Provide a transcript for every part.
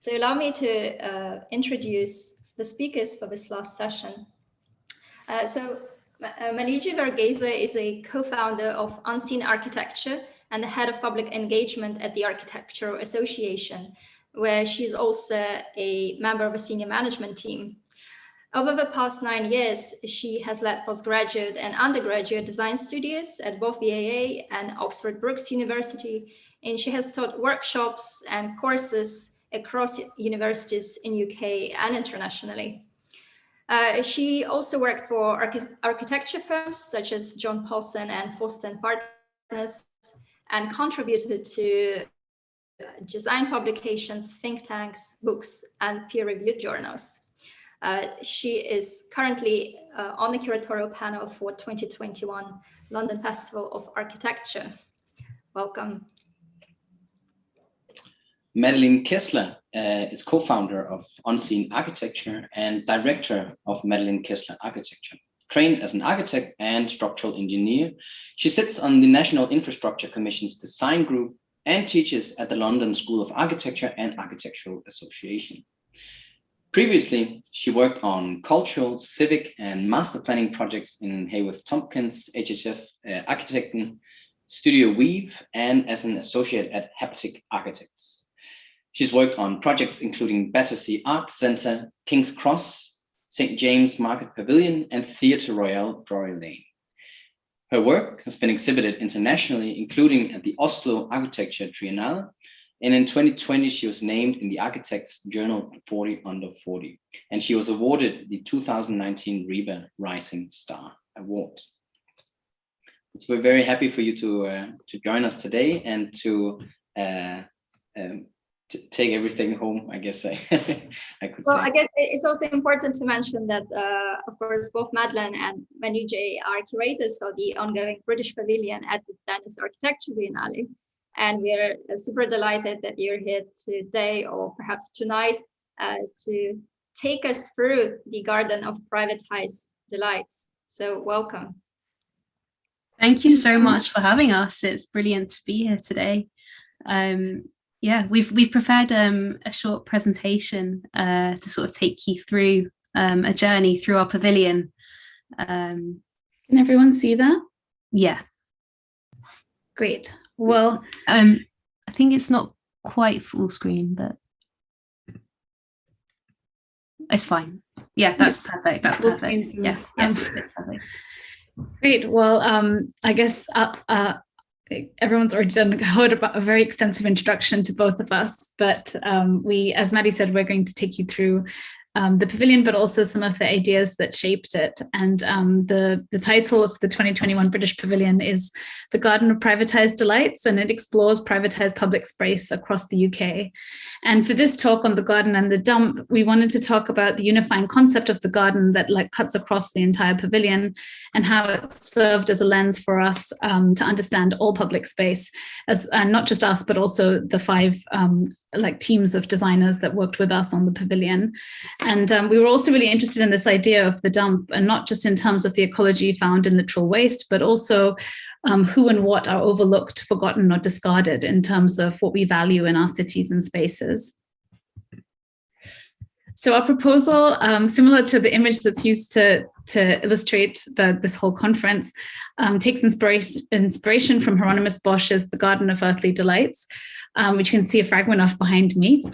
So allow me to introduce the speakers for this last session. Manijeh Verghese is a co-founder of Unseen Architecture and the head of public engagement at the Architectural Association, where she's also a member of a senior management team. Over the past 9 years, she has led postgraduate and undergraduate design studios at both the AA and Oxford Brookes University, and she has taught workshops and courses across universities in UK and internationally. She also worked for architecture firms such as John Paulson and Forster & Partners, and contributed to design publications, think tanks, books, and peer-reviewed journals. She is currently on the curatorial panel for 2021 London Festival of Architecture. Welcome. Madeleine Kessler is co-founder of Unseen Architecture and director of Madeleine Kessler Architecture. Trained as an architect and structural engineer, she sits on the National Infrastructure Commission's design group and teaches at the London School of Architecture and Architectural Association. Previously, she worked on cultural, civic, and master planning projects in Hayworth Tompkins, HHF Architekten, Studio Weave, and as an associate at Haptic Architects. She's worked on projects including Battersea Arts Centre, King's Cross, St. James Market Pavilion, and Theatre Royal Drury Lane. Her work has been exhibited internationally, including at the Oslo Architecture Biennale, and in 2020, she was named in the Architects Journal 40 Under 40, and she was awarded the 2019 RIBA Rising Star Award. So we're very happy for you to join us today and to take everything home, I guess I could say. I guess it's also important to mention that, of course, both Madeleine and Manijeh are curators of the ongoing British Pavilion at the Venice Architecture Biennale. And we're super delighted that you're here today, or perhaps tonight, to take us through the Garden of Privatized Delights. So welcome. Thank you so much for having us. It's brilliant to be here today. Yeah, we've prepared a short presentation to sort of take you through a journey through our pavilion. Can everyone see that? Yeah. Great. Well, I think it's not quite full screen, but it's fine. Yeah, that's perfect. That's perfect. Yeah, perfect. Great. Well, I guess everyone's already heard about a very extensive introduction to both of us, but we, as Maddie said, we're going to take you through the pavilion, but also some of the ideas that shaped it. And the title of the 2021 British Pavilion is The Garden of Privatised Delights, and it explores privatised public space across the UK. And for this talk on the garden and the dump, we wanted to talk about the unifying concept of the garden that cuts across the entire pavilion, and how it served as a lens for us to understand all public space, and not just us, but also the 5 teams of designers that worked with us on the pavilion. And we were also really interested in this idea of the dump, and not just in terms of the ecology found in literal waste, but also who and what are overlooked, forgotten, or discarded in terms of what we value in our cities and spaces. So our proposal, similar to the image that's used to illustrate this whole conference, takes inspiration from Hieronymus Bosch's The Garden of Earthly Delights, which you can see a fragment of behind me.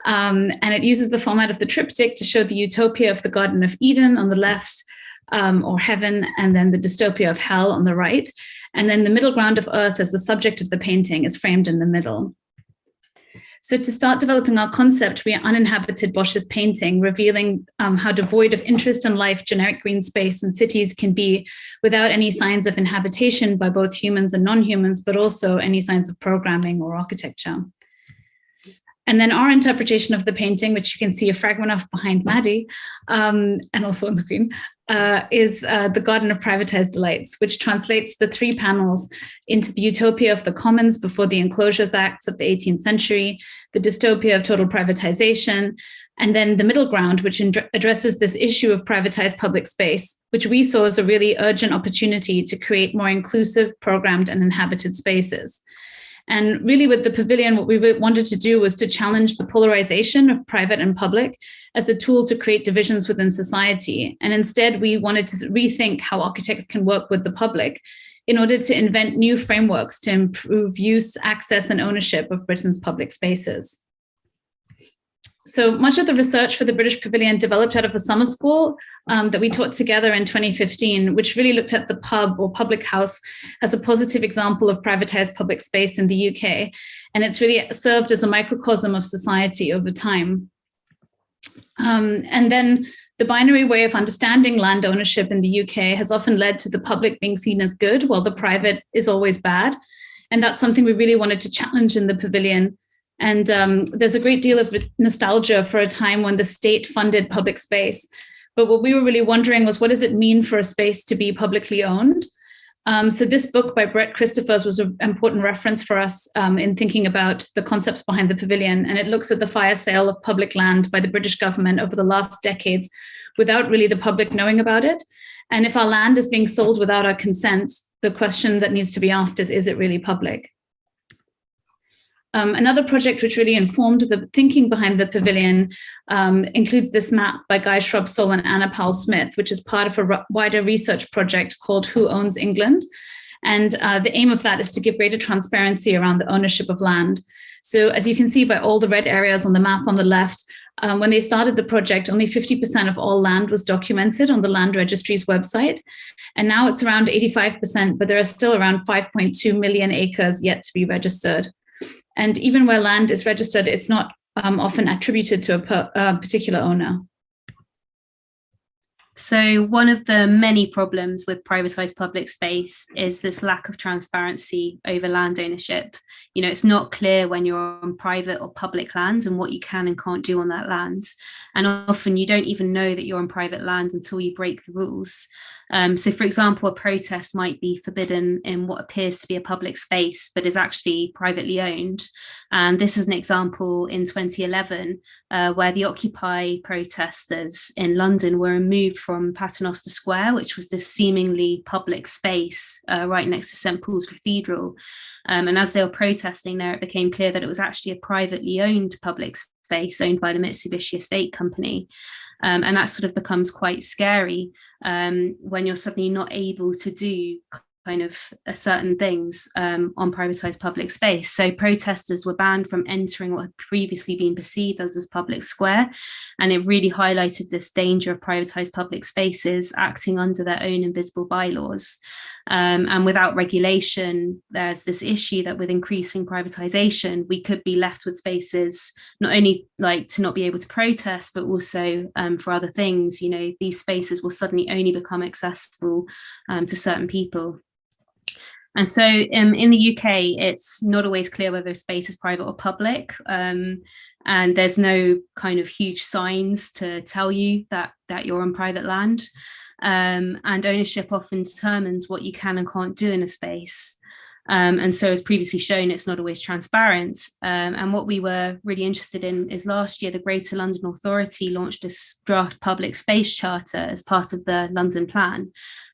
And it uses the format of the triptych to show the utopia of the Garden of Eden on the left, or heaven, and then the dystopia of hell on the right. And then the middle ground of earth as the subject of the painting is framed in the middle. So to start developing our concept, we uninhabited Bosch's painting, revealing how devoid of interest and life generic green space and cities can be without any signs of inhabitation by both humans and non-humans, but also any signs of programming or architecture. And then our interpretation of the painting, which you can see a fragment of behind Maddie, and also on the screen, is The Garden of Privatised Delights, which translates the 3 panels into the utopia of the commons before the Enclosures Acts of the 18th century, the dystopia of total privatization, and then the middle ground, which addresses this issue of privatized public space, which we saw as a really urgent opportunity to create more inclusive, programmed, and inhabited spaces. And really with the pavilion, what we wanted to do was to challenge the polarization of private and public as a tool to create divisions within society. And instead, we wanted to rethink how architects can work with the public in order to invent new frameworks to improve use, access, and ownership of Britain's public spaces. So much of the research for the British Pavilion developed out of a summer school that we taught together in 2015, which really looked at the pub or public house as a positive example of privatized public space in the UK. And it's really served as a microcosm of society over time. And then the binary way of understanding land ownership in the UK has often led to the public being seen as good, while the private is always bad. And that's something we really wanted to challenge in the pavilion. And there's a great deal of nostalgia for a time when the state funded public space. But what we were really wondering was, what does it mean for a space to be publicly owned? So this book by Brett Christophers was an important reference for us in thinking about the concepts behind the pavilion. And it looks at the fire sale of public land by the British government over the last decades without really the public knowing about it. And if our land is being sold without our consent, the question that needs to be asked is it really public? Another project which really informed the thinking behind the pavilion includes this map by Guy Shrubsole and Anna Powell-Smith, which is part of a wider research project called Who Owns England? And the aim of that is to give greater transparency around the ownership of land. So as you can see by all the red areas on the map on the left, when they started the project, only 50% of all land was documented on the Land Registry's website. And now it's around 85%, but there are still around 5.2 million acres yet to be registered. And even where land is registered, it's not often attributed to a particular owner. So one of the many problems with privatized public space is this lack of transparency over land ownership. You know, it's not clear when you're on private or public lands and what you can and can't do on that land. And often you don't even know that you're on private land until you break the rules. So, for example, a protest might be forbidden in what appears to be a public space, but is actually privately owned. And this is an example in 2011, where the Occupy protesters in London were removed from Paternoster Square, which was this seemingly public space right next to St. Paul's Cathedral. And as they were protesting there, it became clear that it was actually a privately owned public space owned by the Mitsubishi Estate Company. And that sort of becomes quite scary when you're suddenly not able to do kind of certain things on privatized public space. So protesters were banned from entering what had previously been perceived as this public square. And it really highlighted this danger of privatized public spaces acting under their own invisible bylaws. And without regulation, there's this issue that with increasing privatization, we could be left with spaces not only like to not be able to protest, but also for other things. You know, these spaces will suddenly only become accessible to certain people. And so in the UK, it's not always clear whether a space is private or public. And there's no kind of huge signs to tell you that you're on private land. And ownership often determines what you can and can't do in a space. And so as previously shown, it's not always transparent. And what we were really interested in is last year, the Greater London Authority launched this draft public space charter as part of the London Plan.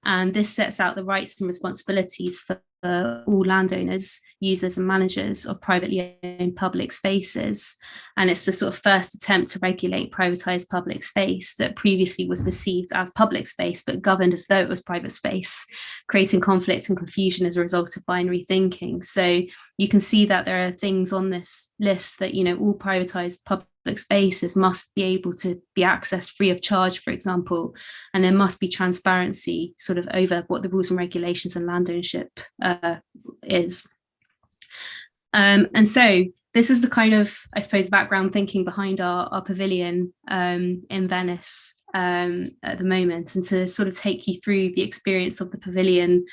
And this sets out the rights and responsibilities for all landowners, users and managers of privately owned public spaces. And it's the sort of first attempt to regulate privatized public space that previously was perceived as public space, but governed as though it was private space, creating conflict and confusion as a result of binary thinking. So you can see that there are things on this list that, you know, all privatized public spaces must be able to be accessed free of charge, for example, and there must be transparency sort of over what the rules and regulations and land ownership is. And so this is the kind of, I suppose, background thinking behind our pavilion in Venice at the moment, and to sort of take you through the experience of the pavilion.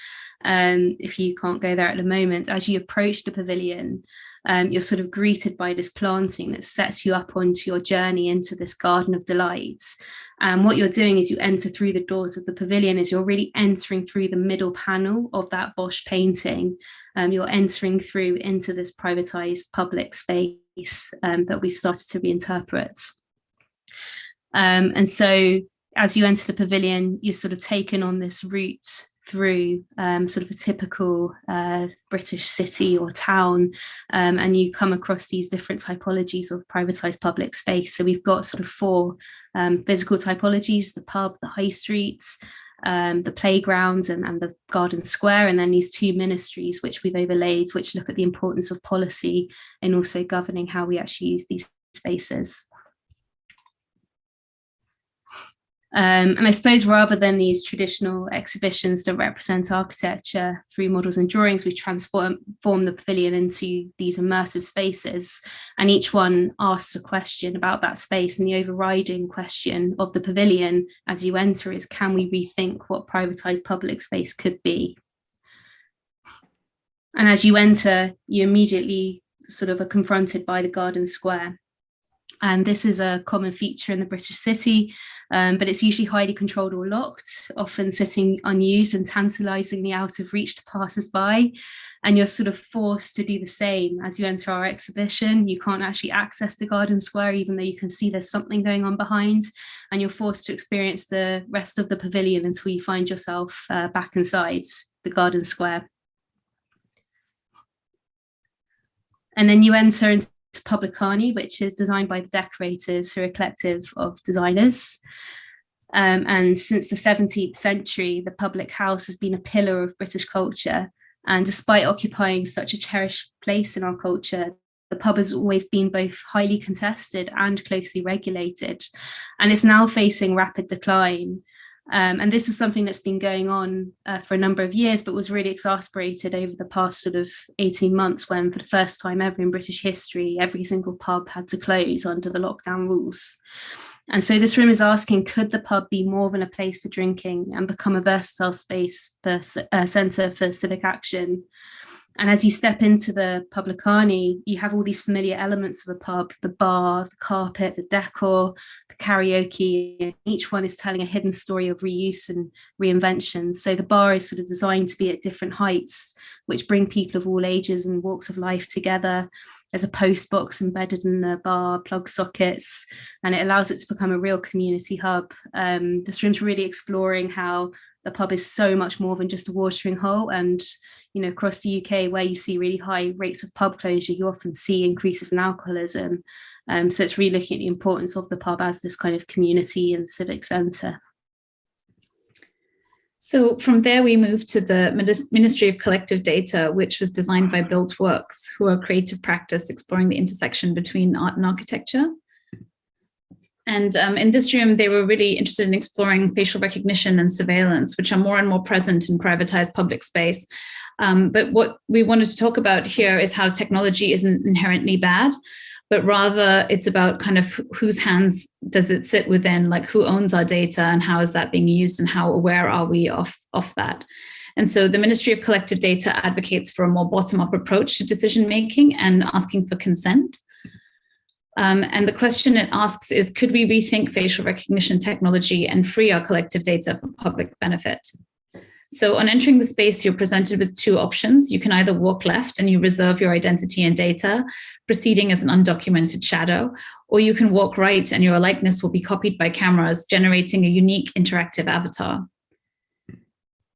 If you can't go there at the moment, as you approach the pavilion, you're sort of greeted by this planting that sets you up onto your journey into this Garden of Delights. And what you're doing is you enter through the doors of the pavilion is you're really entering through the middle panel of that Bosch painting. You're entering through into this privatized public space that we've started to reinterpret. And so as you enter the pavilion, you're sort of taken on this route through sort of a typical British city or town, and you come across these different typologies of privatised public space. So we've got sort of 4 physical typologies: the pub, the high streets, the playgrounds, and the garden square, and then these 2 ministries which we've overlaid, which look at the importance of policy and also governing how we actually use these spaces. And I suppose rather than these traditional exhibitions that represent architecture through models and drawings, we transform the pavilion into these immersive spaces, and each one asks a question about that space, and the overriding question of the pavilion as you enter is, can we rethink what privatised public space could be? And as you enter, you immediately sort of are confronted by the garden square. And this is a common feature in the British city, but it's usually highly controlled or locked, often sitting unused and tantalisingly out of reach to passers-by. And you're sort of forced to do the same as you enter our exhibition. You can't actually access the garden square, even though you can see there's something going on behind. And you're forced to experience the rest of the pavilion until you find yourself back inside the garden square. And then you enter into Publicani, which is designed by the decorators, who are a collective of designers. And since the 17th century, the public house has been a pillar of British culture. And despite occupying such a cherished place in our culture, the pub has always been both highly contested and closely regulated. And it's now facing rapid decline. And this is something that's been going on for a number of years, but was really exacerbated over the past sort of 18 months, when for the first time ever in British history, every single pub had to close under the lockdown rules. And so this room is asking, could the pub be more than a place for drinking and become a versatile space for centre for civic action? And as you step into the Publicani, you have all these familiar elements of a pub: the bar, the carpet, the decor, the karaoke, and each one is telling a hidden story of reuse and reinvention. So the bar is sort of designed to be at different heights, which bring people of all ages and walks of life together. There's a post box embedded in the bar, plug sockets, and it allows it to become a real community hub. This room's really exploring how the pub is so much more than just a watering hole. And across the UK, where you see really high rates of pub closure, you often see increases in alcoholism. So it's really looking at the importance of the pub as this kind of community and civic centre. So from there, we moved to the Ministry of Collective Data, which was designed by Built Works, who are a creative practice exploring the intersection between art and architecture. And in this room, they were really interested in exploring facial recognition and surveillance, which are more and more present in privatized public space. But what we wanted to talk about here is how technology isn't inherently bad, but rather it's about kind of whose hands does it sit within, like who owns our data and how is that being used and how aware are we of that. And so the Ministry of Collective Data advocates for a more bottom-up approach to decision-making and asking for consent. And the question it asks is, could we rethink facial recognition technology and free our collective data for public benefit? So on entering the space, you're presented with 2 options. You can either walk left and you reserve your identity and data, proceeding as an undocumented shadow, or you can walk right and your likeness will be copied by cameras, generating a unique interactive avatar.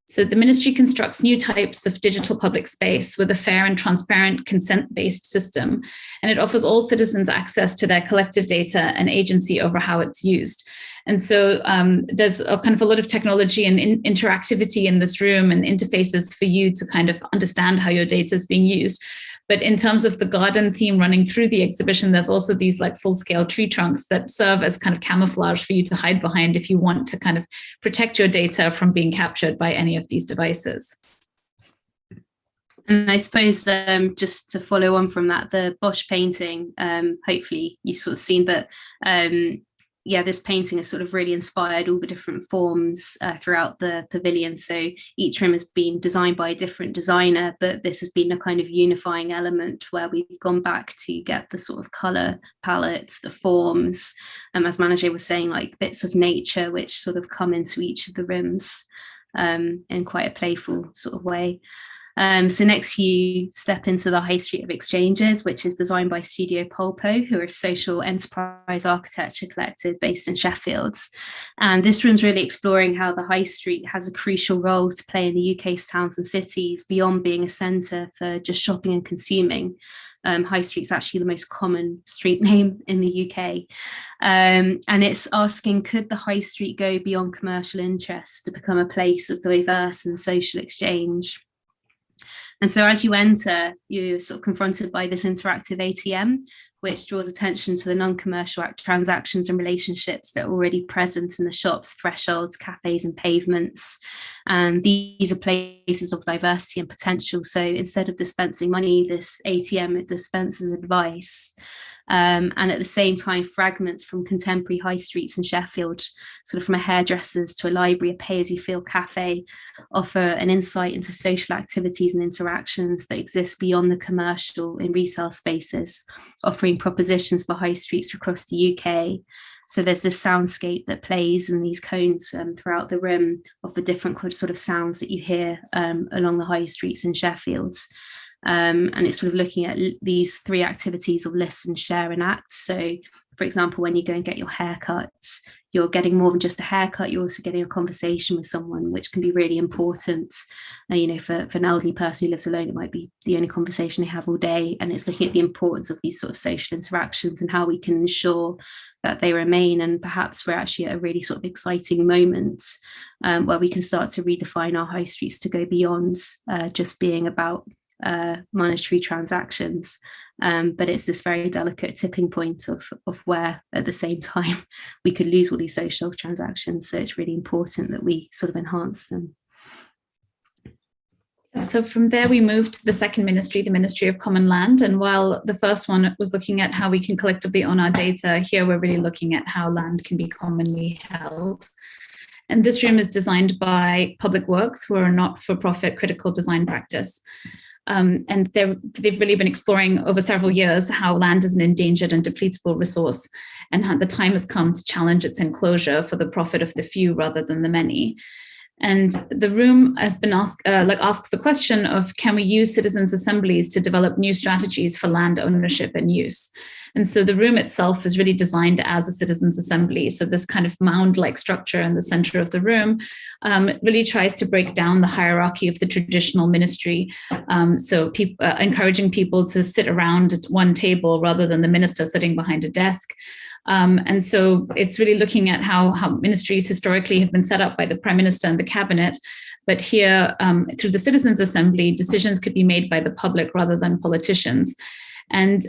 So the ministry constructs new types of digital public space with a fair and transparent consent-based system, and it offers all citizens access to their collective data and agency over how it's used. And so there's a kind of a lot of technology and interactivity in this room and interfaces for you to kind of understand how your data is being used. But in terms of the garden theme running through the exhibition, there's also these like full-scale tree trunks that serve as kind of camouflage for you to hide behind if you want to kind of protect your data from being captured by any of these devices. And I suppose just to follow on from that, the Bosch painting, hopefully you've sort of seen, but yeah, this painting has sort of really inspired all the different forms throughout the pavilion. So each room has been designed by a different designer, but this has been a kind of unifying element where we've gone back to get the sort of colour palette, the forms, as Manijeh was saying, like bits of nature which sort of come into each of the rooms in quite a playful sort of way. So next you step into the High Street of Exchanges, which is designed by Studio Polpo, who are a social enterprise architecture collective based in Sheffield. And this room's really exploring how the High Street has a crucial role to play in the UK's towns and cities beyond being a centre for just shopping and consuming. High Street's actually the most common street name in the UK. And it's asking, could the High Street go beyond commercial interests to become a place of diverse and social exchange? And so as you enter, you're sort of confronted by this interactive ATM, which draws attention to the non-commercial transactions and relationships that are already present in the shops, thresholds, cafes and pavements. And these are places of diversity and potential. So instead of dispensing money, this ATM, it dispenses advice. And at the same time, fragments from contemporary high streets in Sheffield, sort of from a hairdresser's to a library, a pay-as-you-feel cafe, offer an insight into social activities and interactions that exist beyond the commercial in retail spaces, offering propositions for high streets across the UK. So there's this soundscape that plays in these cones throughout the room of the different sort of sounds that you hear along the high streets in Sheffield. And it's sort of looking at these three activities of listen, share and act. So, for example, when you go and get your haircuts, you're getting more than just a haircut, you're also getting a conversation with someone, which can be really important. You know, for an elderly person who lives alone, it might be the only conversation they have all day. And it's looking at the importance of these sort of social interactions and how we can ensure that they remain. And perhaps we're actually at a really sort of exciting moment where we can start to redefine our high streets to go beyond just being about monetary transactions, but it's this very delicate tipping point of where at the same time we could lose all these social transactions. So it's really important that we sort of enhance them. So from there we moved to the second ministry, the Ministry of Common Land. And while the first one was looking at how we can collectively own our data, here we're really looking at how land can be commonly held. And this room is designed by Public Works, who are a not-for-profit critical design practice. And they've really been exploring over several years how land is an endangered and depletable resource, and how the time has come to challenge its enclosure for the profit of the few rather than the many. And the room has been asks the question of, can we use citizens' assemblies to develop new strategies for land ownership and use? And so the room itself is really designed as a citizens' assembly. So this kind of mound-like structure in the center of the room really tries to break down the hierarchy of the traditional ministry. So encouraging people to sit around at one table rather than the minister sitting behind a desk. And so it's really looking at how ministries historically have been set up by the Prime Minister and the Cabinet. But here, through the Citizens' Assembly, decisions could be made by the public rather than politicians. And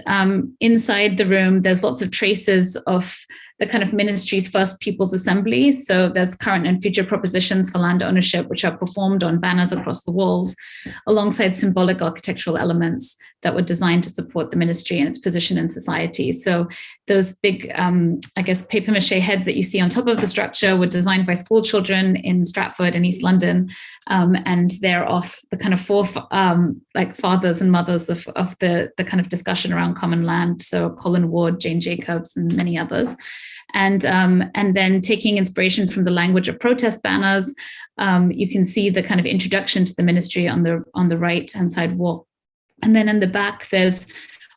inside the room, there's lots of traces of the kind of ministry's first People's Assembly. So there's current and future propositions for land ownership, which are performed on banners across the walls, alongside symbolic architectural elements that were designed to support the ministry and its position in society. So those big, paper mache heads that you see on top of the structure were designed by school children in Stratford and East London. And they're of the kind of four fathers and mothers of the kind of discussion around common land. So Colin Ward, Jane Jacobs, and many others. And then taking inspiration from the language of protest banners, you can see the kind of introduction to the ministry on the right-hand side wall. And then in the back, there's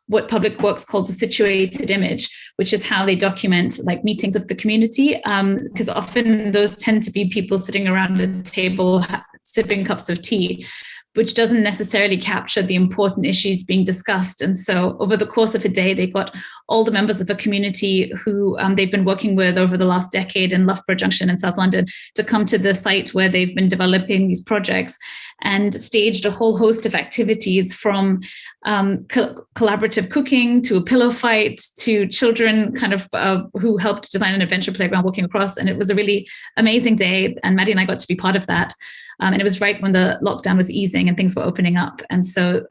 what Public Works calls a situated image, which is how they document like meetings of the community, because often those tend to be people sitting around a table sipping cups of tea, which doesn't necessarily capture the important issues being discussed. And so over the course of a day, they got all the members of a community who they've been working with over the last decade in Loughborough Junction in South London to come to the site where they've been developing these projects, and staged a whole host of activities from collaborative cooking to a pillow fight to children kind of who helped design an adventure playground walking across. And it was a really amazing day. And Maddie and I got to be part of that. And it was right when the lockdown was easing and things were opening up. And so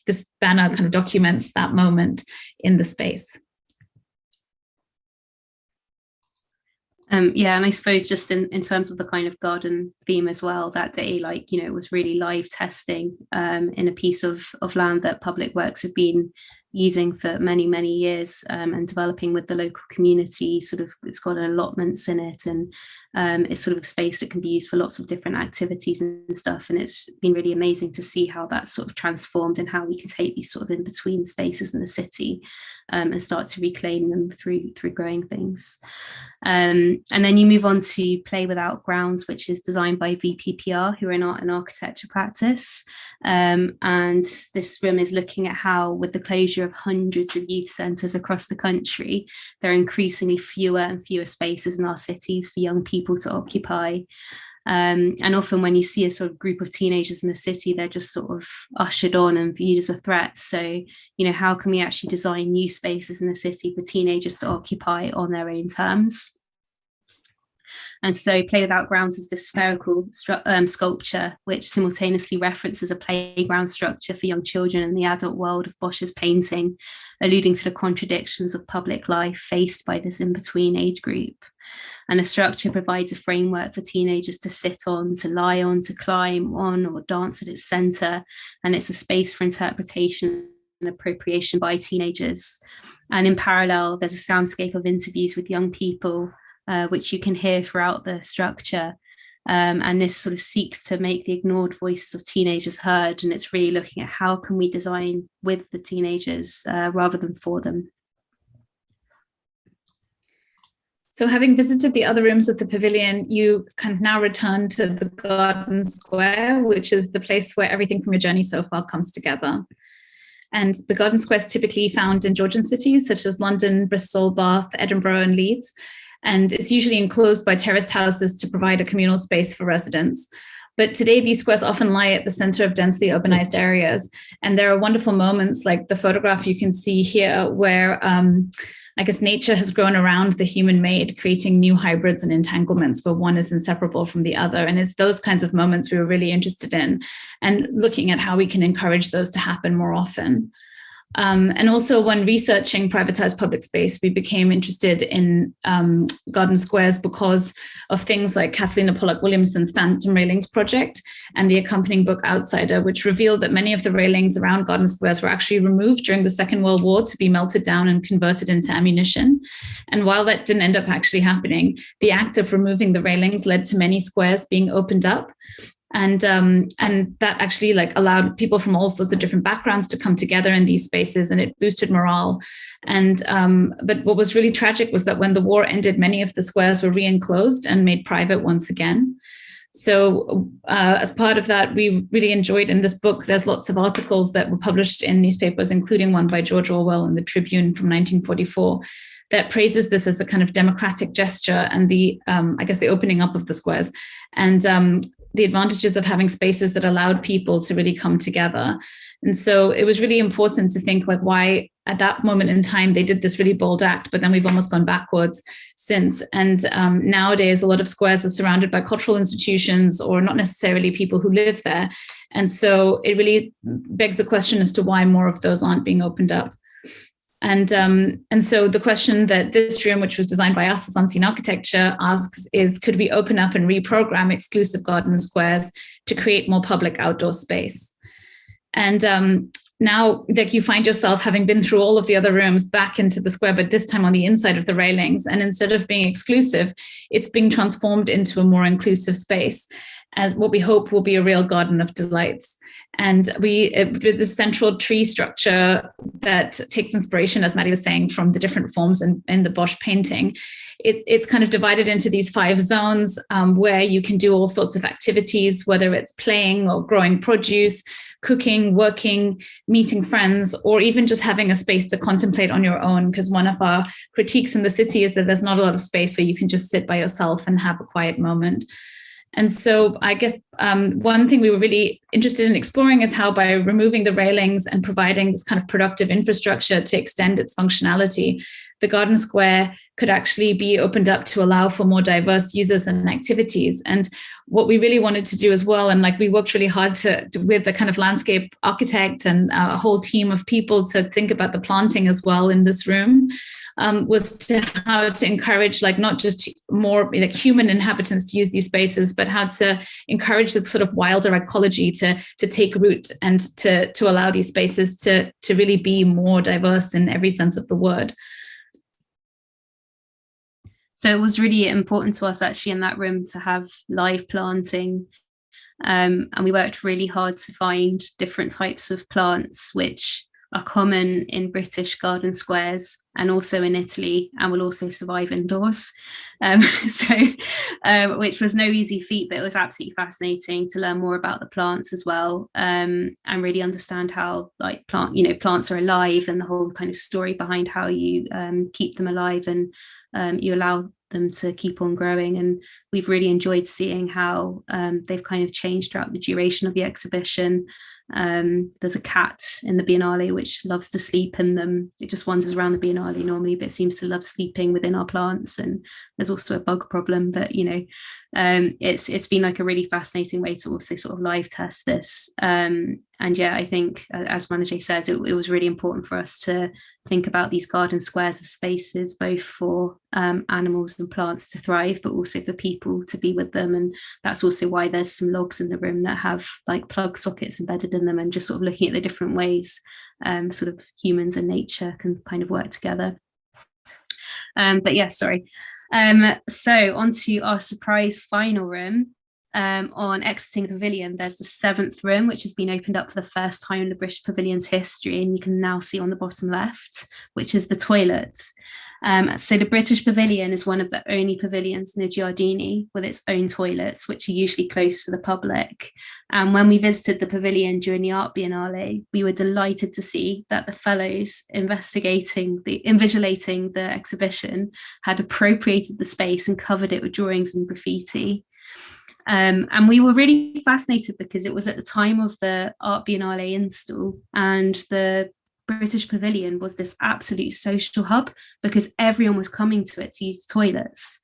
this banner kind of documents that moment in the space. And I suppose just in terms of the kind of garden theme as well, that day, it was really live testing in a piece of land that Public Works have been using for many, many years, and developing with the local community. It's got allotments in it, and it's sort of a space that can be used for lots of different activities and stuff. And it's been really amazing to see how that's sort of transformed and how we can take these sort of in-between spaces in the city and start to reclaim them through growing things. And then you move on to Play Without Grounds, which is designed by VPPR, who are an art and architecture practice. And this room is looking at how, with the closure of hundreds of youth centres across the country, there are increasingly fewer and fewer spaces in our cities for young people to occupy. And often when you see a sort of group of teenagers in the city, they're just sort of ushered on and viewed as a threat. So, how can we actually design new spaces in the city for teenagers to occupy on their own terms? And so Play Without Grounds is this spherical sculpture, which simultaneously references a playground structure for young children in the adult world of Bosch's painting, alluding to the contradictions of public life faced by this in-between age group. And the structure provides a framework for teenagers to sit on, to lie on, to climb on, or dance at its centre. And it's a space for interpretation and appropriation by teenagers. And in parallel, there's a soundscape of interviews with young people, which you can hear throughout the structure. And this sort of seeks to make the ignored voices of teenagers heard. And it's really looking at how can we design with the teenagers rather than for them. So having visited the other rooms of the pavilion, you can now return to the Garden Square, which is the place where everything from your journey so far comes together. And the Garden Square is typically found in Georgian cities such as London, Bristol, Bath, Edinburgh, and Leeds. And it's usually enclosed by terraced houses to provide a communal space for residents. But today, these squares often lie at the center of densely urbanized areas. And there are wonderful moments like the photograph you can see here where I guess nature has grown around the human made, creating new hybrids and entanglements where one is inseparable from the other. And it's those kinds of moments we were really interested in and looking at how we can encourage those to happen more often. And also when researching privatized public space, we became interested in garden squares because of things like Kathleen Pollock-Williamson's Phantom Railings project and the accompanying book Outsider, which revealed that many of the railings around garden squares were actually removed during the Second World War to be melted down and converted into ammunition. And while that didn't end up actually happening, the act of removing the railings led to many squares being opened up. And that actually allowed people from all sorts of different backgrounds to come together in these spaces, and it boosted morale. And but what was really tragic was that when the war ended, many of the squares were re-enclosed and made private once again. So as part of that, we really enjoyed in this book, there's lots of articles that were published in newspapers, including one by George Orwell in the Tribune from 1944, that praises this as a kind of democratic gesture and the, I guess, the opening up of the squares. And the advantages of having spaces that allowed people to really come together. And so it was really important to think why at that moment in time they did this really bold act, but then we've almost gone backwards since. And nowadays a lot of squares are surrounded by cultural institutions or not necessarily people who live there. And so it really begs the question as to why more of those aren't being opened up. And so the question that this room, which was designed by us as Unseen Architecture, asks is, could we open up and reprogram exclusive garden squares to create more public outdoor space? And now you find yourself, having been through all of the other rooms, back into the square, but this time on the inside of the railings. And instead of being exclusive, it's being transformed into a more inclusive space as what we hope will be a real garden of delights. And we, with the central tree structure that takes inspiration, as Maddie was saying, from the different forms in the Bosch painting, it's kind of divided into these 5 zones where you can do all sorts of activities, whether it's playing or growing produce, cooking, working, meeting friends, or even just having a space to contemplate on your own. Because one of our critiques in the city is that there's not a lot of space where you can just sit by yourself and have a quiet moment. And so I guess one thing we were really interested in exploring is how by removing the railings and providing this kind of productive infrastructure to extend its functionality, the garden square could actually be opened up to allow for more diverse users and activities. And what we really wanted to do as well, and like we worked really hard with the kind of landscape architect and a whole team of people to think about the planting as well in this room, was how to encourage like not just more like human inhabitants to use these spaces, but how to encourage this sort of wilder ecology to take root and to allow these spaces to really be more diverse in every sense of the word. So it was really important to us actually in that room to have live planting. And we worked really hard to find different types of plants which are common in British garden squares and also in Italy, and will also survive indoors. Which was no easy feat, but it was absolutely fascinating to learn more about the plants as well, and really understand how like plants are alive and the whole kind of story behind how you keep them alive and you allow them to keep on growing. And we've really enjoyed seeing how they've kind of changed throughout the duration of the exhibition. There's a cat in the Biennale which loves to sleep in them. It just wanders around the Biennale normally, but it seems to love sleeping within our plants. And there's also a bug problem, but it's been like a really fascinating way to also sort of live test this. And yeah, I think as Manijeh says, it was really important for us to think about these garden squares as spaces both for animals and plants to thrive, but also for people to be with them. And that's also why there's some logs in the room that have like plug sockets embedded in them, and just sort of looking at the different ways sort of humans and nature can kind of work together. But yeah, sorry. So on to our surprise final room. On exiting the pavilion, there's the 7th room, which has been opened up for the first time in the British Pavilion's history, and you can now see on the bottom left, which is the toilet. So the British Pavilion is one of the only pavilions in the Giardini with its own toilets, which are usually closed to the public. And when we visited the pavilion during the Art Biennale, we were delighted to see that the fellows invigilating the exhibition had appropriated the space and covered it with drawings and graffiti. And we were really fascinated because it was at the time of the Art Biennale install, and the British Pavilion was this absolute social hub because everyone was coming to it to use toilets.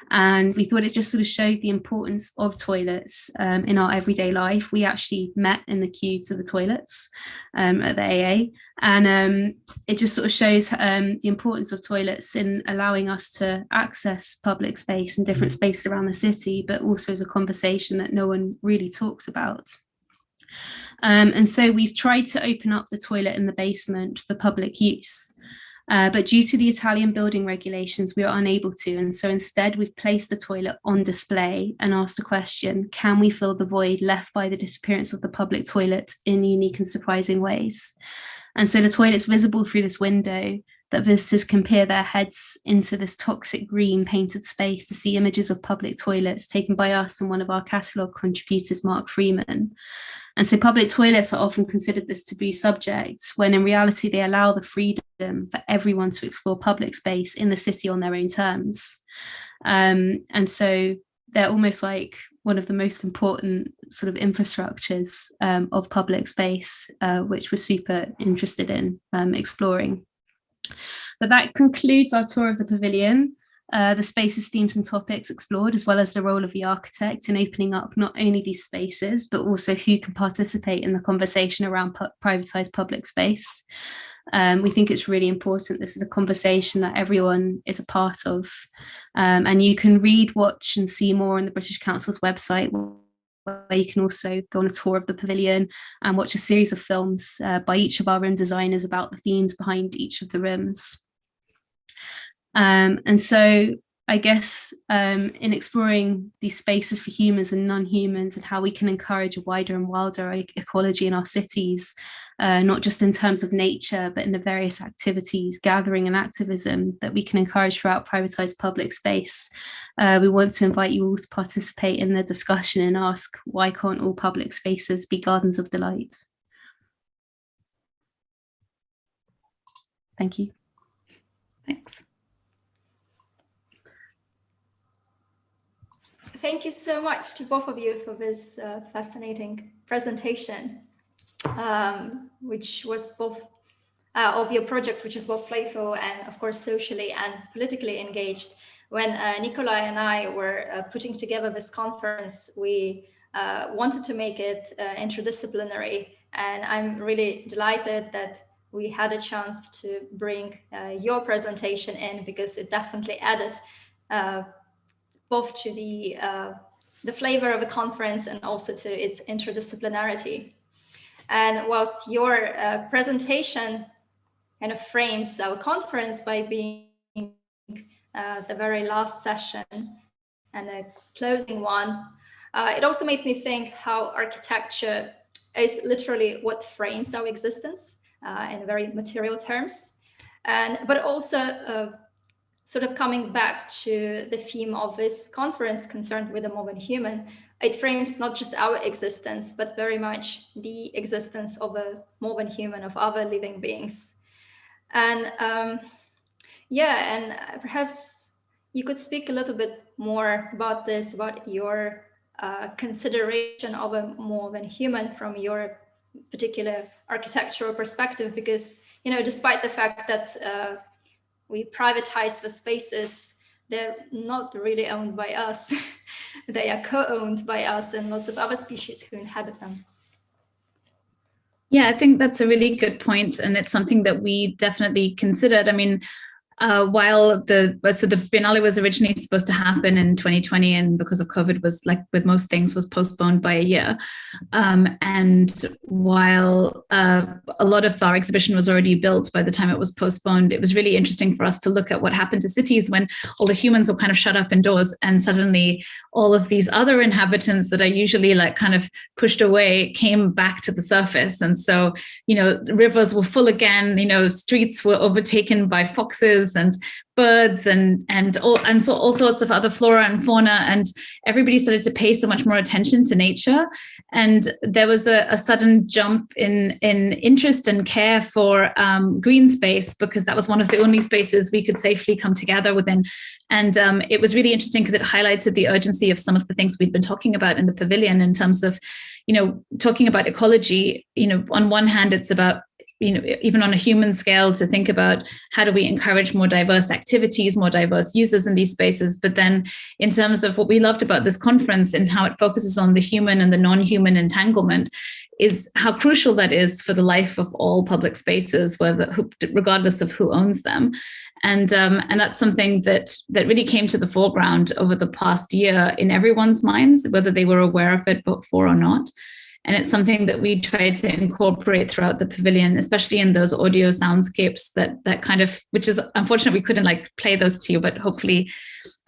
And we thought it just sort of showed the importance of toilets in our everyday life. We actually met in the queue to the toilets at the AA. And it just sort of shows the importance of toilets in allowing us to access public space and different spaces around the city, but also as a conversation that no one really talks about. And so we've tried to open up the toilet in the basement for public use. But due to the Italian building regulations, we are unable to. And so instead, we've placed the toilet on display and asked the question, can we fill the void left by the disappearance of the public toilets in unique and surprising ways? And so the toilet's visible through this window that visitors can peer their heads into this toxic green painted space to see images of public toilets taken by us and one of our catalogue contributors, Mark Freeman. And so public toilets are often considered this taboo subjects, when in reality they allow the freedom for everyone to explore public space in the city on their own terms. And so they're almost like one of the most important sort of infrastructures of public space, which we're super interested in exploring. But that concludes our tour of the pavilion. The spaces, themes and topics explored, as well as the role of the architect in opening up not only these spaces, but also who can participate in the conversation around privatized public space. We think it's really important. This is a conversation that everyone is a part of. And you can read, watch and see more on the British Council's website, where you can also go on a tour of the pavilion and watch a series of films by each of our room designers about the themes behind each of the rooms. And so I guess in exploring these spaces for humans and non-humans and how we can encourage a wider and wilder ecology in our cities, not just in terms of nature, but in the various activities, gathering and activism that we can encourage throughout privatized public space. We want to invite you all to participate in the discussion and ask, why can't all public spaces be gardens of delight? Thank you. Thanks. Thank you so much to both of you for this fascinating presentation, which was both of your project, which is both playful and, of course, socially and politically engaged. When Nikolai and I were putting together this conference, we wanted to make it interdisciplinary. And I'm really delighted that we had a chance to bring your presentation in, because it definitely added both to the flavor of the conference and also to its interdisciplinarity. And whilst your presentation kind of frames our conference by being the very last session and a closing one, it also made me think how architecture is literally what frames our existence in very material terms, but also sort of coming back to the theme of this conference concerned with the more-than-human. It frames not just our existence, but very much the existence of a more-than-human, of other living beings. And yeah, and perhaps you could speak a little bit more about this, about your consideration of a more-than-human from your particular architectural perspective, because, you know, despite the fact that we privatize the spaces, they're not really owned by us. They are co-owned by us and lots of other species who inhabit them. Yeah, I think that's a really good point, and it's something that we definitely considered. I mean, while the Biennale was originally supposed to happen in 2020, and because of COVID, was, like with most things, was postponed by a year. And while a lot of our exhibition was already built by the time it was postponed, it was really interesting for us to look at what happened to cities when all the humans were kind of shut up indoors, and suddenly all of these other inhabitants that are usually like kind of pushed away came back to the surface. And so, you know, rivers were full again, you know, streets were overtaken by foxes and birds and so all sorts of other flora and fauna, and everybody started to pay so much more attention to nature. And there was a sudden jump in interest and care for green space, because that was one of the only spaces we could safely come together within. And it was really interesting because it highlighted the urgency of some of the things we'd been talking about in the pavilion, in terms of, you know, talking about ecology. You know, on one hand, it's about, you know, even on a human scale, to think about how do we encourage more diverse activities, more diverse users in these spaces. But then in terms of what we loved about this conference and how it focuses on the human and the non-human entanglement, is how crucial that is for the life of all public spaces, regardless of who owns them. And that's something that really came to the foreground over the past year in everyone's minds, whether they were aware of it before or not. And it's something that we tried to incorporate throughout the pavilion, especially in those audio soundscapes that kind of, which is unfortunate we couldn't like play those to you, but hopefully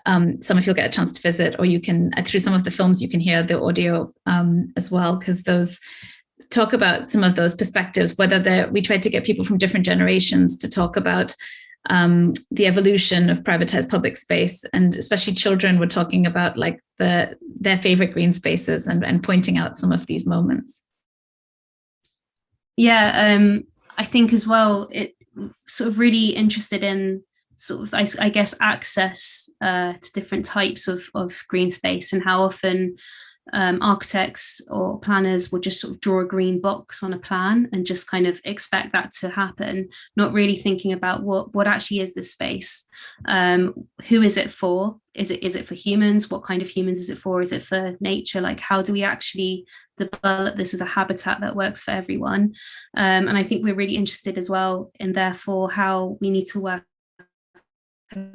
some of you'll get a chance to visit, or you can, through some of the films, you can hear the audio as well, because those talk about some of those perspectives, whether we tried to get people from different generations to talk about the evolution of privatized public space, and especially children were talking about like their favorite green spaces and pointing out some of these moments. Yeah, I think as well, it sort of really interested in sort of, I guess, access to different types of green space, and how often architects or planners will just sort of draw a green box on a plan and just kind of expect that to happen, not really thinking about what actually is this space. Who is it for? Is it for humans? What kind of humans is it for? Is it for nature? Like, how do we actually develop this as a habitat that works for everyone? And I think we're really interested as well in, therefore, how we need to work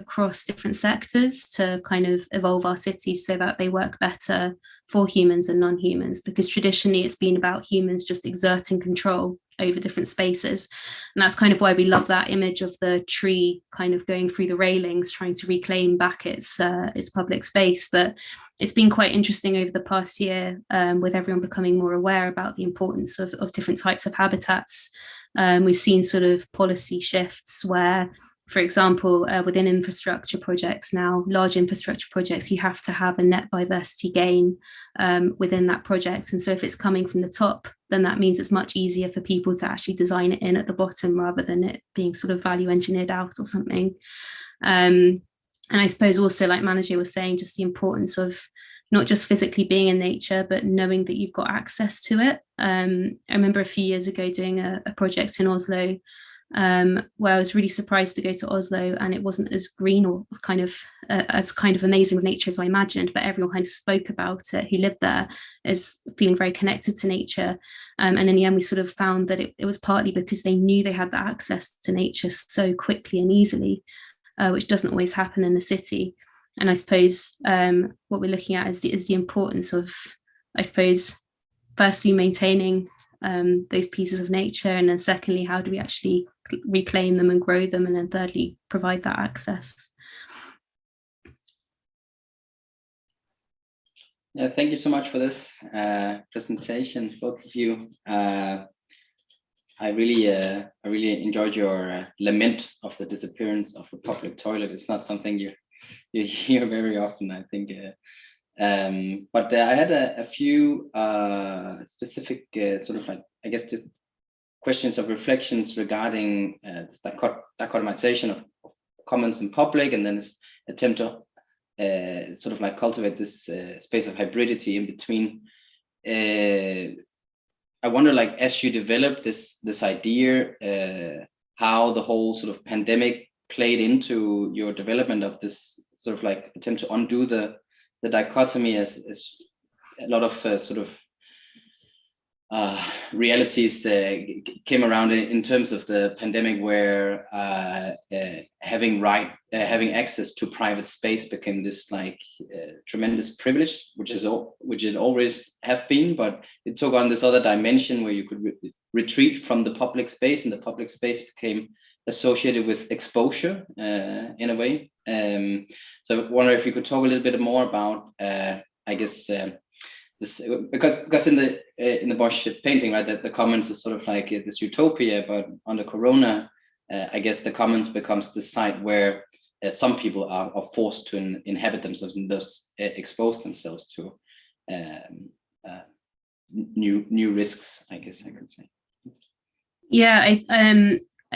across different sectors to kind of evolve our cities so that they work better for humans and non-humans, because traditionally it's been about humans just exerting control over different spaces. And that's kind of why we love that image of the tree kind of going through the railings, trying to reclaim back its public space. But it's been quite interesting over the past year, with everyone becoming more aware about the importance of different types of habitats. We've seen sort of policy shifts where, for example, within infrastructure projects now, large infrastructure projects, you have to have a net diversity gain within that project. And so if it's coming from the top, then that means it's much easier for people to actually design it in at the bottom, rather than it being sort of value engineered out or something. And I suppose also, like Manijeh was saying, just the importance of not just physically being in nature, but knowing that you've got access to it. I remember a few years ago doing a project in Oslo, where I was really surprised to go to Oslo, and it wasn't as green or kind of amazing with nature as I imagined, but everyone kind of spoke about it who lived there as feeling very connected to nature. And in the end, we sort of found that it was partly because they knew they had that access to nature so quickly and easily, which doesn't always happen in the city. And I suppose what we're looking at is the importance of, I suppose, firstly maintaining those pieces of nature, and then secondly, how do we actually reclaim them and grow them, and then thirdly, provide that access. Yeah, thank you so much for this presentation, both of you. I really enjoyed your lament of the disappearance of the public toilet. It's not something you hear very often, I think. But I had a few specific sort of like, I guess, just questions of reflections regarding this dichotomization of commons in public, and then this attempt to sort of like cultivate this space of hybridity in between. I wonder, like, as you develop this idea, how the whole sort of pandemic played into your development of this sort of like attempt to undo the dichotomy, as a lot of sort of realities came around in terms of the pandemic, where having access to private space became this like tremendous privilege, which it always have been, but it took on this other dimension where you could retreat from the public space, and the public space became associated with exposure in a way. So I wonder if you could talk a little bit more about, I guess, this, because in the Bosch painting, right, that the commons is sort of like this utopia, but under Corona, I guess the commons becomes the site where some people are forced to inhabit themselves and thus expose themselves to new risks, I guess I could say. Yeah,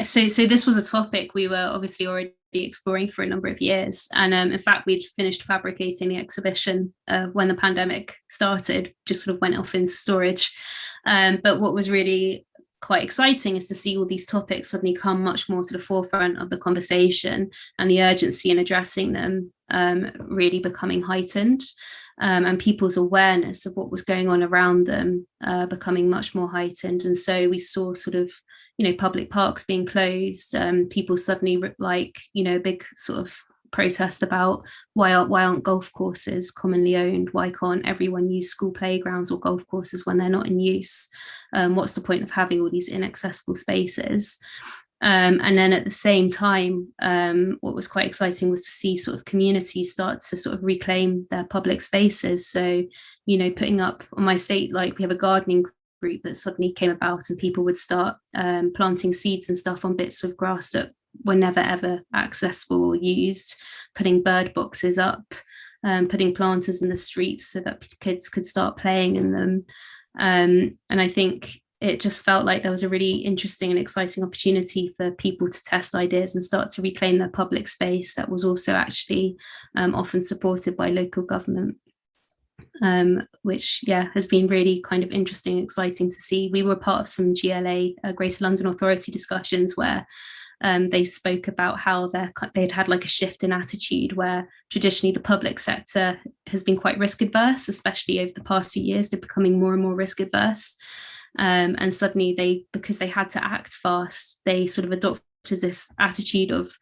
so this was a topic we were obviously already exploring for a number of years, and in fact we'd finished fabricating the exhibition when the pandemic started, just sort of went off into storage. But what was really quite exciting is to see all these topics suddenly come much more to the forefront of the conversation, and the urgency in addressing them really becoming heightened, and people's awareness of what was going on around them becoming much more heightened. And so we saw sort of, public parks being closed, people suddenly like, a big sort of protest about why aren't golf courses commonly owned? Why can't everyone use school playgrounds or golf courses when they're not in use? What's the point of having all these inaccessible spaces? And then at the same time, what was quite exciting was to see sort of communities start to sort of reclaim their public spaces. So, putting up on my state, like we have a gardening group that suddenly came about, and people would start planting seeds and stuff on bits of grass that were never ever accessible or used, putting bird boxes up, putting planters in the streets so that kids could start playing in them. And I think it just felt like there was a really interesting and exciting opportunity for people to test ideas and start to reclaim their public space that was also actually often supported by local government. Which has been really kind of interesting and exciting to see. We were part of some GLA, Greater London Authority discussions, where they spoke about how they'd had like a shift in attitude, where traditionally the public sector has been quite risk adverse, especially over the past few years. They're becoming more and more risk adverse, and suddenly because they had to act fast, they sort of adopted this attitude of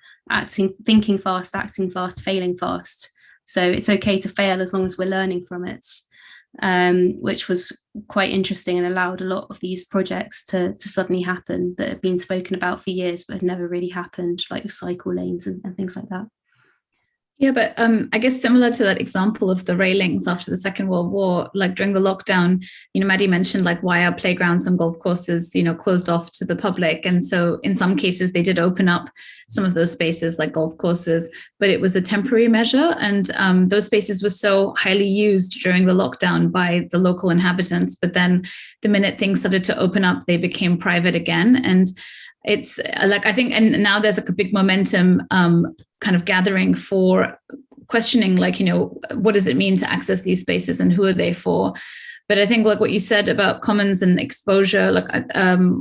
thinking fast, acting fast, failing fast. So it's okay to fail as long as we're learning from it, which was quite interesting and allowed a lot of these projects to suddenly happen that had been spoken about for years but had never really happened, like the cycle lanes and things like that. Yeah, but I guess similar to that example of the railings after the Second World War, like during the lockdown, Maddie mentioned like why are playgrounds and golf courses, closed off to the public. And so in some cases they did open up some of those spaces like golf courses, but it was a temporary measure. And those spaces were so highly used during the lockdown by the local inhabitants. But then the minute things started to open up, they became private again. And it's like, I think, and now there's like a big momentum kind of gathering for questioning, like, what does it mean to access these spaces and who are they for? But I think like what you said about commons and exposure, like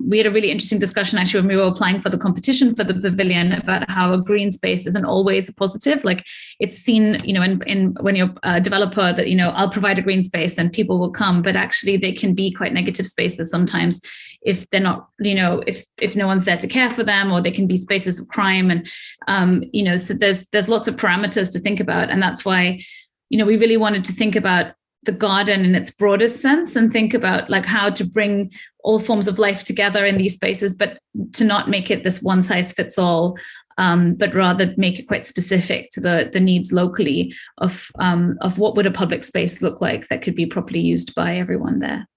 we had a really interesting discussion actually when we were applying for the competition for the pavilion about how a green space isn't always a positive. Like it's seen, you know, in when you're a developer that, you know, I'll provide a green space and people will come, but actually they can be quite negative spaces sometimes if they're not, you know, if no one's there to care for them, or they can be spaces of crime. And, you know, so there's lots of parameters to think about. And that's why, you know, we really wanted to think about the garden in its broadest sense and think about like how to bring all forms of life together in these spaces, but to not make it this one size fits all, but rather make it quite specific to the needs locally of what would a public space look like that could be properly used by everyone there.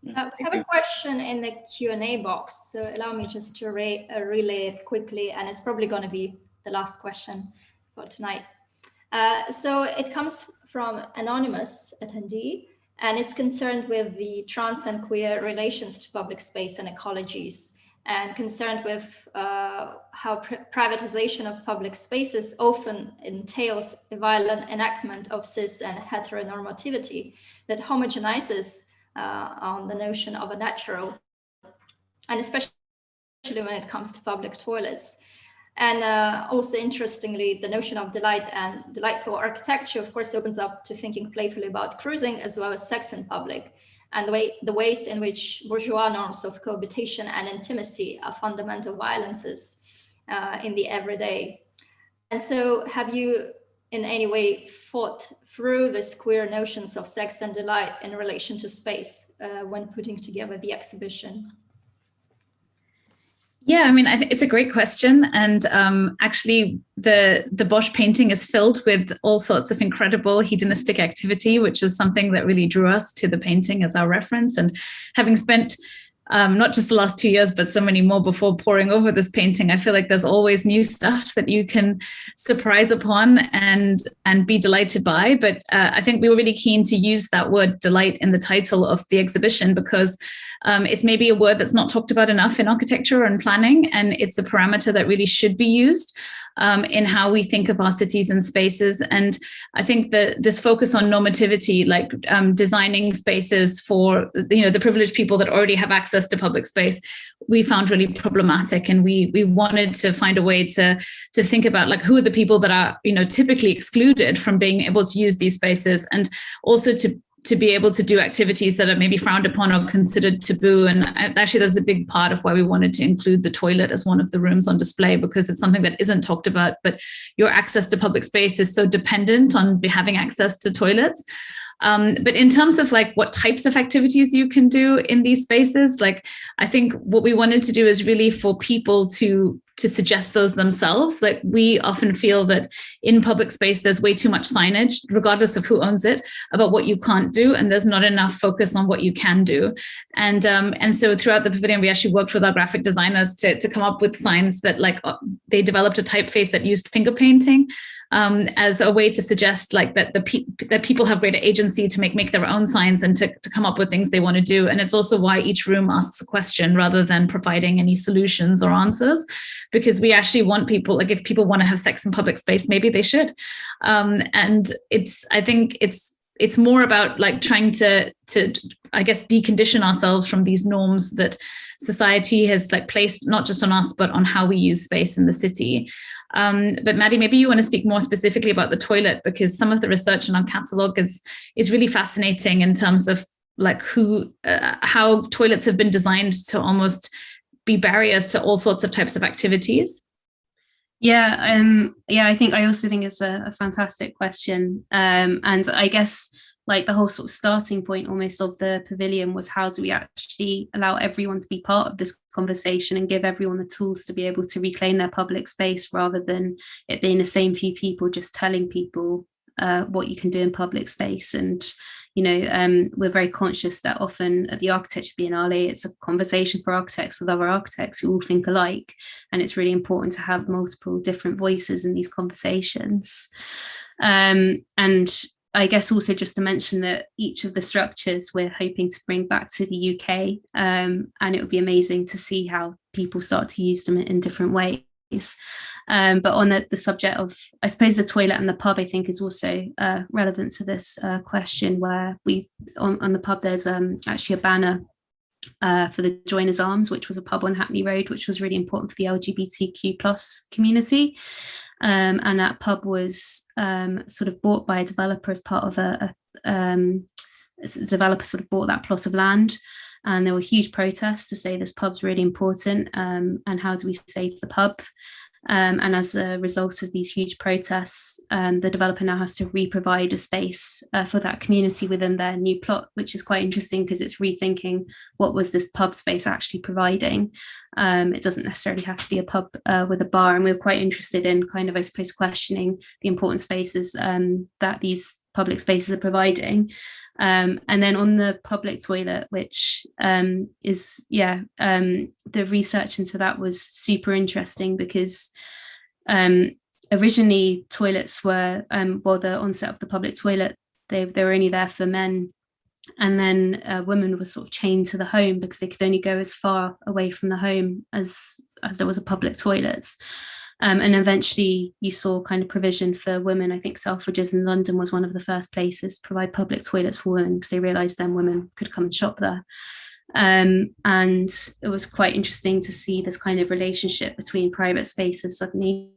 We have a question in the Q&A box, so allow me just to relay it quickly, and it's probably going to be the last question for tonight. So it comes from anonymous attendee, and it's concerned with the trans and queer relations to public space and ecologies, and concerned with how privatization of public spaces often entails a violent enactment of cis and heteronormativity that homogenizes on the notion of a natural, and especially when it comes to public toilets. And also, interestingly, the notion of delight and delightful architecture, of course, opens up to thinking playfully about cruising as well as sex in public, and the ways in which bourgeois norms of cohabitation and intimacy are fundamental violences in the everyday. And so, have you in any way thought through these queer notions of sex and delight in relation to space when putting together the exhibition? Yeah, I mean, I think it's a great question. And actually, the Bosch painting is filled with all sorts of incredible hedonistic activity, which is something that really drew us to the painting as our reference. And having spent not just the last 2 years, but so many more before poring over this painting, I feel like there's always new stuff that you can surprise upon and be delighted by. But I think we were really keen to use that word delight in the title of the exhibition because it's maybe a word that's not talked about enough in architecture and planning, and it's a parameter that really should be used in how we think of our cities and spaces. And I think that this focus on normativity, like designing spaces for, you know, the privileged people that already have access to public space, we found really problematic. And we wanted to find a way to think about like who are the people that are, you know, typically excluded from being able to use these spaces, and also to be able to do activities that are maybe frowned upon or considered taboo. And actually, there's a big part of why we wanted to include the toilet as one of the rooms on display, because it's something that isn't talked about, but your access to public space is so dependent on having access to toilets. But in terms of like what types of activities you can do in these spaces, like I think what we wanted to do is really for people to suggest those themselves. Like we often feel that in public space, there's way too much signage, regardless of who owns it, about what you can't do. And there's not enough focus on what you can do. And so throughout the pavilion, we actually worked with our graphic designers to come up with signs that like they developed a typeface that used finger painting as a way to suggest like that that people have greater agency to make their own signs and to come up with things they want to do. And it's also why each room asks a question rather than providing any solutions or answers, because we actually want people, like if people want to have sex in public space, maybe they should. And I think it's more about like trying to I guess decondition ourselves from these norms that society has like placed not just on us, but on how we use space in the city. But Maddie, maybe you want to speak more specifically about the toilet, because some of the research in our catalogue is really fascinating in terms of like how toilets have been designed to almost be barriers to all sorts of types of activities. I also think it's a fantastic question. And I guess like the whole sort of starting point almost of the pavilion was how do we actually allow everyone to be part of this conversation and give everyone the tools to be able to reclaim their public space, rather than it being the same few people just telling people what you can do in public space. And you know, we're very conscious that often at the Architecture Biennale, it's a conversation for architects with other architects who all think alike, and it's really important to have multiple different voices in these conversations. And I guess also just to mention that each of the structures we're hoping to bring back to the UK, and it would be amazing to see how people start to use them in different ways. But on the subject of, I suppose, the toilet and the pub, I think is also relevant to this question, where we on the pub there's actually a banner for the Joiners Arms, which was a pub on Hackney Road, which was really important for the LGBTQ plus community. And that pub was sort of bought by a developer as part of a developer sort of bought that plot of land. And there were huge protests to say this pub's really important, and how do we save the pub? And as a result of these huge protests, the developer now has to re-provide a space for that community within their new plot, which is quite interesting because it's rethinking what was this pub space actually providing. It doesn't necessarily have to be a pub with a bar, and we're quite interested in kind of, I suppose, questioning the important spaces that these public spaces are providing. And then on the public toilet, which is, the research into that was super interesting because originally toilets were, the onset of the public toilet, they were only there for men. And then women were sort of chained to the home because they could only go as far away from the home as there was a public toilet. And eventually you saw kind of provision for women. I think Selfridges in London was one of the first places to provide public toilets for women because they realised then women could come and shop there. And it was quite interesting to see this kind of relationship between private spaces suddenly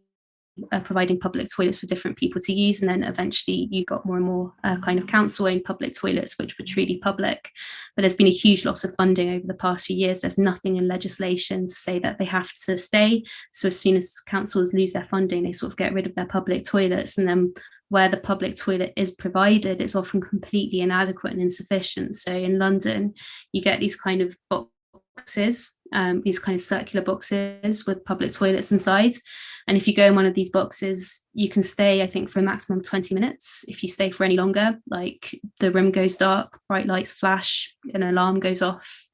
providing public toilets for different people to use, and then eventually you got more and more kind of council-owned public toilets which were truly public. But there's been a huge loss of funding over the past few years. There's nothing in legislation to say that they have to stay, so as soon as councils lose their funding they sort of get rid of their public toilets, and then where the public toilet is provided it's often completely inadequate and insufficient. So in London you get these kind of boxes, these kind of circular boxes with public toilets inside. And if you go in one of these boxes, you can stay, I think, for a maximum of 20 minutes. If you stay for any longer, like the room goes dark, bright lights flash, an alarm goes off.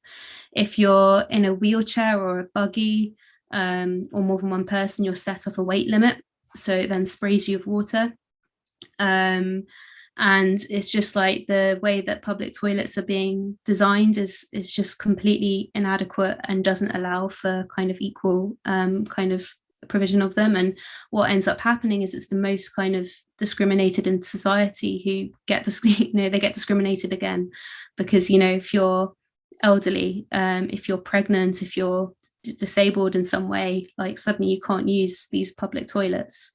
If you're in a wheelchair or a buggy, or more than one person, you're set off a weight limit. So it then sprays you with water. And it's just like the way that public toilets are being designed is just completely inadequate and doesn't allow for kind of equal kind of provision of them. And what ends up happening is it's the most kind of discriminated in society who get they get discriminated again, because if you're elderly, if you're pregnant, if you're disabled in some way, like suddenly you can't use these public toilets.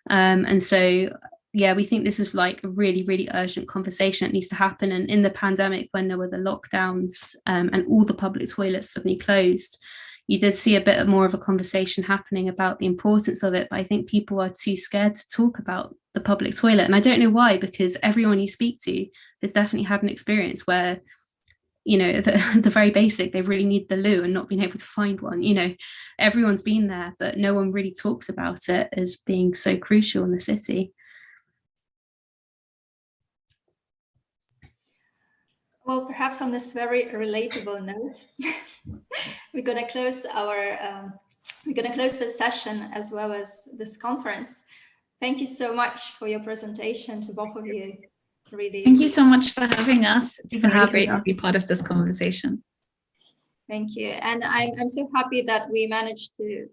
And so we think this is like a really, really urgent conversation that needs to happen. And in the pandemic, when there were the lockdowns and all the public toilets suddenly closed, you did see a bit more of a conversation happening about the importance of it. But I think people are too scared to talk about the public toilet. And I don't know why, because everyone you speak to has definitely had an experience where, the very basic, they really need the loo and not being able to find one. Everyone's been there, but no one really talks about it as being so crucial in the city. Well, perhaps on this very relatable note, we're going to close this session as well as this conference. Thank you so much for your presentation to both of you. Really, thank you so much for having us. It's been really great to be part of this conversation. Thank you, and I'm so happy that we managed to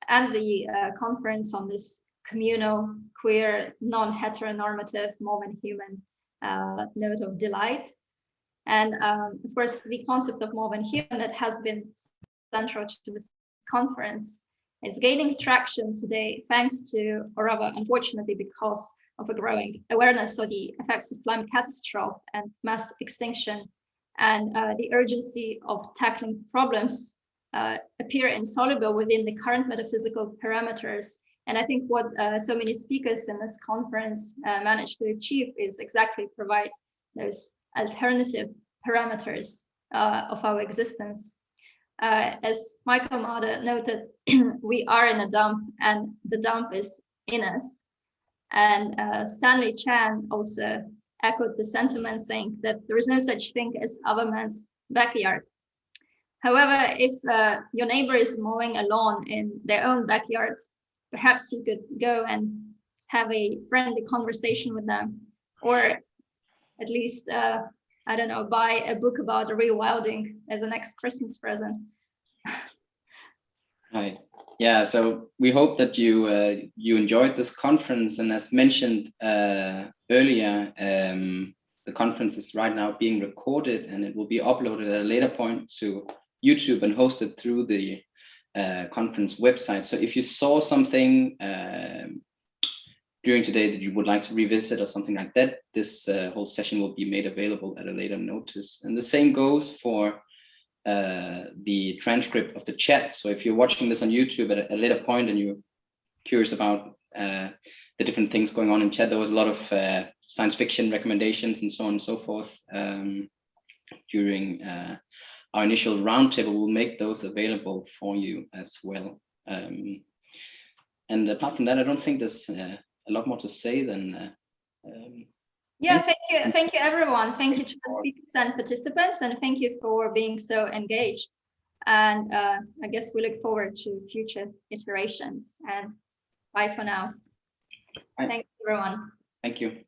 end the conference on this communal, queer, non-heteronormative, more-than-human note of delight. And of course, the concept of more-than-human that has been central to this conference is gaining traction today, thanks to, or rather, unfortunately, because of a growing awareness of the effects of climate catastrophe and mass extinction, and the urgency of tackling problems appear insoluble within the current metaphysical parameters. And I think what so many speakers in this conference managed to achieve is exactly provide those alternative parameters of our existence. As Michael Marder noted, we are in a dump and the dump is in us. And Stanley Chan also echoed the sentiment, saying that there is no such thing as other man's backyard. However, if your neighbor is mowing a lawn in their own backyard, perhaps you could go and have a friendly conversation with them, or at least, I don't know, buy a book about rewilding as a next Christmas present. Right. Yeah, so we hope that you enjoyed this conference, and as mentioned earlier, the conference is right now being recorded, and it will be uploaded at a later point to YouTube and hosted through the conference website. So if you saw something during today that you would like to revisit or something like that, this whole session will be made available at a later notice. And the same goes for the transcript of the chat. So if you're watching this on YouTube at a later point and you're curious about the different things going on in chat, there was a lot of science fiction recommendations and so on and so forth during our initial roundtable. We'll make those available for you as well. And apart from that, I don't think there's a lot more to say than yeah, thank you everyone. Thank you to the speakers and participants, and thank you for being so engaged. And I guess we look forward to future iterations, and bye for now. Bye. Thanks everyone. Thank you.